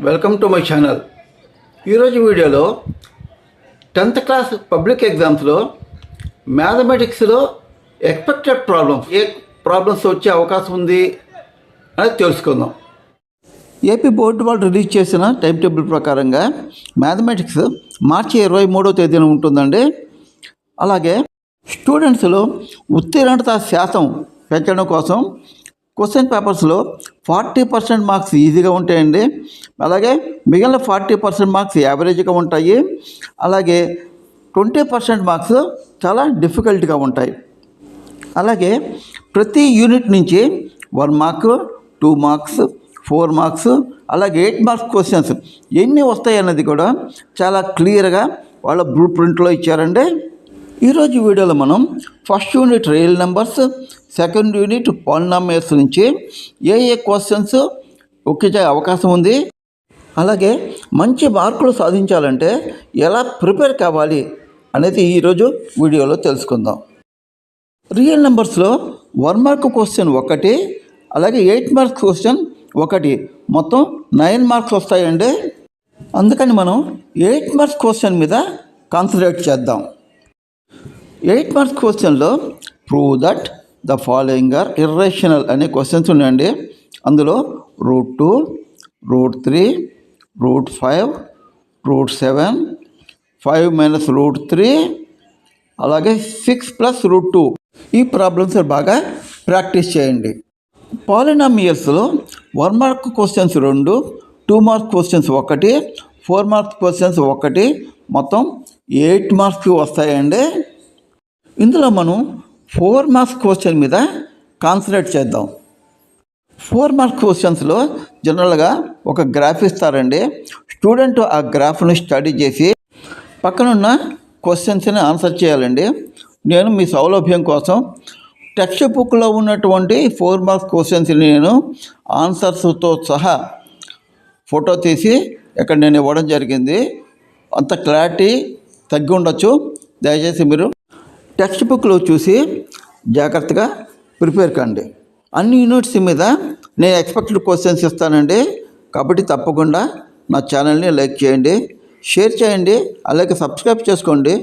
Welcome to my channel. ఈరోజు వీడియోలో 10th class public ఎగ్జామ్స్లో మ్యాథమెటిక్స్లో ఎక్స్పెక్టెడ్ ప్రాబ్లమ్స్ ఏ ప్రాబ్లమ్స్ వచ్చే అవకాశం ఉంది అనేది తెలుసుకుందాం. ఏపీ బోర్డు వాళ్ళు రిలీజ్ చేసిన టైం టేబుల్ ప్రకారంగా మ్యాథమెటిక్స్ మార్చి 23వ తేదీన ఉంటుందండి. అలాగే స్టూడెంట్స్లో ఉత్తీర్ణత శాతం పెంచడం కోసం క్వశ్చన్ పేపర్స్లో 40% మార్క్స్ ఈజీగా ఉంటాయండి. అలాగే మిగిలిన 40% మార్క్స్ యావరేజ్గా ఉంటాయి. అలాగే 20% మార్క్స్ చాలా డిఫికల్ట్గా ఉంటాయి. అలాగే ప్రతి యూనిట్ నుంచి 1 మార్క్, 2 మార్క్స్, 4 మార్క్స్, అలాగే 8 మార్క్స్ క్వశ్చన్స్ ఎన్ని వస్తాయి అన్నది కూడా చాలా క్లియర్గా వాళ్ళ బ్లూ ప్రింట్లో ఇచ్చారండి. ఈరోజు వీడియోలో మనం first unit real numbers, second unit polynomials నుంచి ఏ క్వశ్చన్స్ ఒకే అవకాశం ఉంది, అలాగే మంచి మార్కులు సాధించాలంటే ఎలా ప్రిపేర్ కావాలి అనేది ఈరోజు వీడియోలో తెలుసుకుందాం. రియల్ నెంబర్స్లో 1 మార్క్ క్వశ్చన్ 1, అలాగే 8 మార్క్స్ క్వశ్చన్ 1, మొత్తం 9 మార్క్స్ వస్తాయండి. అందుకని మనం 8 మార్క్స్ క్వశ్చన్ మీద కాన్సన్ట్రేట్ చేద్దాం. 8 మార్క్స్ క్వశ్చన్లో prove that the following are irrational అనే క్వశ్చన్స్ ఉన్నాయండి. అందులో √2, √3, √5, √7, 5 - √3, అలాగే 6 + √2 ఈ ప్రాబ్లమ్స్ బాగా ప్రాక్టీస్ చేయండి. పాలినామియల్స్లో 1 mark questions 2, 2 marks questions 1, 4 marks questions 1, మొత్తం 8 మార్క్స్ వస్తాయండి. ఇందులో మనం 4 మార్క్స్ క్వశ్చన్ మీద కాన్సన్ట్రేట్ చేద్దాం. 4 మార్క్స్ క్వశ్చన్స్లో జనరల్గా ఒక గ్రాఫ్ ఇస్తారండి. స్టూడెంట్ ఆ గ్రాఫ్ను స్టడీ చేసి పక్కనున్న క్వశ్చన్స్ని ఆన్సర్ చేయాలండి. నేను మీ సౌలభ్యం కోసం టెక్స్ట్ బుక్లో ఉన్నటువంటి 4 మార్క్స్ క్వశ్చన్స్ని నేను ఆన్సర్స్తో సహా ఫోటో తీసి ఇక్కడ నేను ఇవ్వడం జరిగింది. అంత క్లారిటీ తగ్గి ఉండొచ్చు, దయచేసి మీరు టెక్స్ట్ బుక్లో చూసి జాగ్రత్తగా ప్రిపేర్ కండి. అన్ని యూనిట్స్ మీద నేను ఎక్స్పెక్టెడ్ క్వశ్చన్స్ ఇస్తానండి. కాబట్టి తప్పకుండా నా ఛానల్ని లైక్ చేయండి, షేర్ చేయండి, అలాగే సబ్స్క్రైబ్ చేసుకోండి.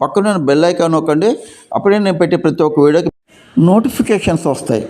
పక్కన బెల్ ఐకాన్ నొక్కండి. అప్పుడే నేను పెట్టే ప్రతి ఒక్క వీడియోకి నోటిఫికేషన్స్ వస్తాయి.